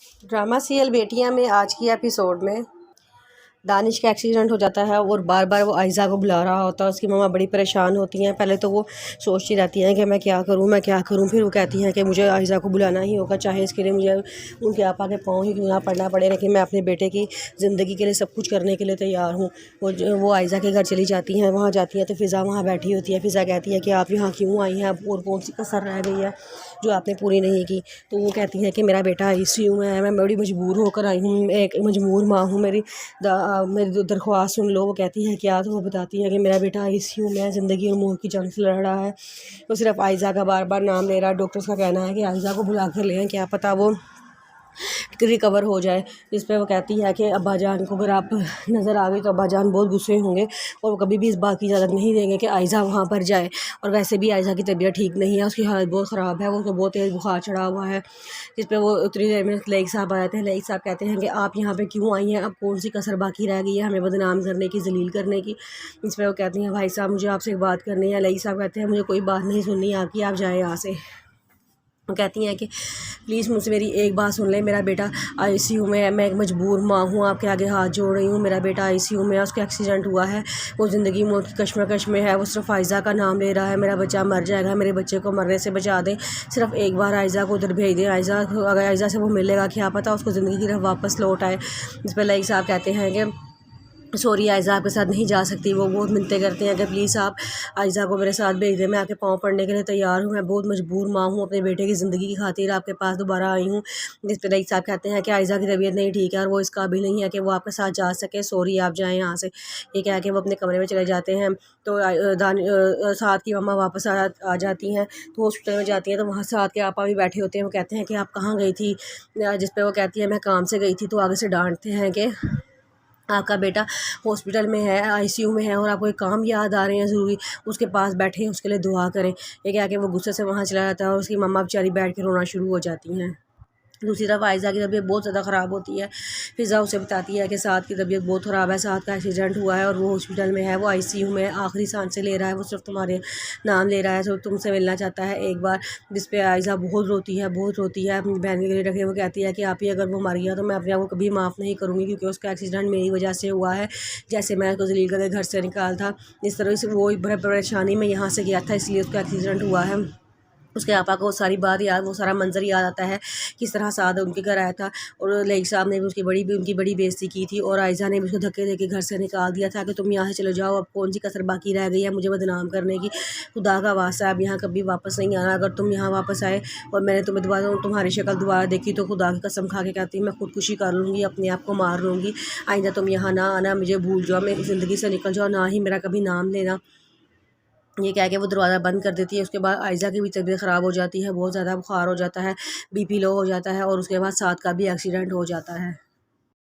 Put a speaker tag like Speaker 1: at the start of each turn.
Speaker 1: Drama serial बेटियां में आज की एपिसोड में दानिश का एक्सीडेंट हो जाता है और बार बार वो आयज़ा को बुला रहा होता है। उसकी मम्मा बड़ी परेशान होती हैं। पहले तो वो सोचती रहती हैं कि मैं क्या करूं। फिर वो कहती हैं कि मुझे आयज़ा को बुलाना ही होगा, चाहे इसके लिए मुझे उनके आपा के पाँव ही क्यों ना पड़ना पड़े, लेकिन मैं अपने बेटे की ज़िंदगी के लिए सब कुछ करने के लिए तैयार हूँ। वो आयज़ा के घर चली जाती हैं। वहाँ जाती हैं तो फ़िज़ा वहाँ बैठी होती है। फ़िज़ा कहती है कि आप यहाँ क्यों आई हैं, और कौन सी कसर रह गई है जो आपने पूरी नहीं की। तो वो कहती है कि मेरा बेटा ICU में है, मैं बड़ी मजबूर होकर आई हूँ, एक मजबूर माँ हूँ, मेरी दरख्वास्त सुन लो। वो कहती है क्या, तो वो बताती है कि मेरा बेटा ICU में है, ज़िंदगी और मौत की जंग से लड़ रहा है। वो सिर्फ आयज़ा का बार बार नाम ले रहा है। डॉक्टर्स का कहना है कि आयज़ा को बुला कर ले आएं, क्या पता वो रिकवर हो जाए। इस पर वो कहती है कि अब्बा जान को अगर आप नज़र आ गई तो अब्बा जान बहुत गुस्से होंगे और वो कभी भी इस बात की इजाज़त नहीं देंगे कि आयज़ा वहाँ पर जाए। और वैसे भी आयज़ा की तबीयत ठीक नहीं है, उसकी हालत बहुत ख़राब है, उसको बहुत तेज़ बुखार चढ़ा हुआ है। जिस पर वो उतनी देर में लईक साहब आ जाते हैं। लईक साहब कहते हैं कि आप यहाँ पर क्यों आई हैं, अब कौन सी कसर बाकी रह गई है हमें बदनाम करने की, जलील करने की। इस पर वो कहती हैं भाई साहब मुझे आपसे एक बात करनी है। लईक साहब कहते हैं मुझे कोई बात नहीं सुननी आपकी, आप जाएँ यहाँ से। वो कहती हैं कि प्लीज़ मुझसे मेरी एक बात सुन लें, मेरा बेटा ICU में है, मैं एक मजबूर माँ हूँ, आपके आगे हाथ जोड़ रही हूँ। मेरा बेटा ICU में है, उसका एक्सीडेंट हुआ है, वो ज़िंदगी मौत की कश्मकश में है, वो सिर्फ आयज़ा का नाम ले रहा है, मेरा बच्चा मर जाएगा, मेरे बच्चे को मरने से बचा दें, सिर्फ एक बार आयज़ा को उधर भेज दें। अगर आयज़ा से वो मिलेगा, क्या पता उसको ज़िंदगी की तरफ वापस लौट आए। इस पर लईक साहब कहते हैं कि सॉरी आयज़ा आपके साथ नहीं जा सकती। वो बहुत मिन्नतें करते हैं कि प्लीज़ आप आयज़ा को मेरे साथ भेज दें, मैं आपके पाँव पड़ने के लिए तैयार हूँ, मैं बहुत मजबूर माँ हूँ, अपने बेटे की ज़िंदगी की खातिर आपके पास दोबारा आई हूँ। जिस पर रईस साहब कहते हैं कि आयज़ा की तबीयत नहीं ठीक है और वो इस काबिल नहीं है कि वो आपके साथ जा सके, सॉरी आप जाएँ यहाँ से। ये कह के वो अपने कमरे में चले जाते हैं। तो साथ की मम्मा वापस आ जाती हैं, तो हॉस्पिटल में जाती हैं तो वहाँ साथ के आपा भी बैठे होते हैं। वो कहते हैं कि आप कहाँ गई थी, जिस पर वो कहती है मैं काम से गई थी। तो आगे से डांटते हैं कि आपका बेटा हॉस्पिटल में है, ICU में है और आपको एक काम याद आ रहे हैं ज़रूरी, उसके पास बैठे हैं, उसके लिए दुआ करें। ये क्या कि वो गुस्से से वहाँ चला जाता है और उसकी मम्मा बेचारी बैठ के रोना शुरू हो जाती हैं। दूसरी तरफ आयज़ा की तबीयत बहुत ज़्यादा ख़राब होती है। फ़िज़ा उसे बताती है कि साथ की तबीयत बहुत ख़राब है, साथ का एक्सीडेंट हुआ है और वो हॉस्पिटल में है, वो ICU में आखिरी सांसें ले रहा है, वो सिर्फ तुम्हारे नाम ले रहा है, सिर्फ तुमसे मिलना चाहता है एक बार। जिस पे आयज़ा बहुत रोती है अपनी बहन के लिए रखे। वो कहती है कि आप ही अगर वो मर गया तो मैं अपने आप को कभी माफ़ नहीं करूँगी, क्योंकि उसका एक्सीडेंट मेरी वजह से हुआ है। जैसे मैं उसको जलील करके घर से निकाल था, इस तरह से वो बड़े परेशानी में यहाँ से गया था, इसलिए उसका एक्सीडेंट हुआ है। उसके आपा को सारी बात याद, वो सारा मंजर याद आता है, किस तरह साद उनके घर आया था और लईक साहब ने भी उनकी बड़ी बेइज्जती की थी और आयज़ा ने भी उसको धक्के देके घर से निकाल दिया था कि तुम यहाँ से चले जाओ, अब कौन सी कसर बाकी रह गई है मुझे बदनाम करने की। खुदा का वास्ता अब यहाँ कभी वापस नहीं आना। अगर तुम यहाँ वापस आए और मैंने तुम्हें दोबारा तुम्हारी शक्ल दोबारा देखी तो खुदा की कसम खा के कहती मैं खुदकुशी कर लूँगी, अपने आप को मार लूँगी। आइंदा तुम यहाँ ना आना, मुझे भूल जाओ, मेरी ज़िंदगी से निकल जाओ, ना ही मेरा कभी नाम लेना। ये कह के वो दरवाज़ा बंद कर देती है। उसके बाद आयज़ा की भी तबीयत ख़राब हो जाती है, बहुत ज़्यादा बुखार हो जाता है, BP लो हो जाता है और उसके बाद साथ का भी एक्सीडेंट हो जाता है।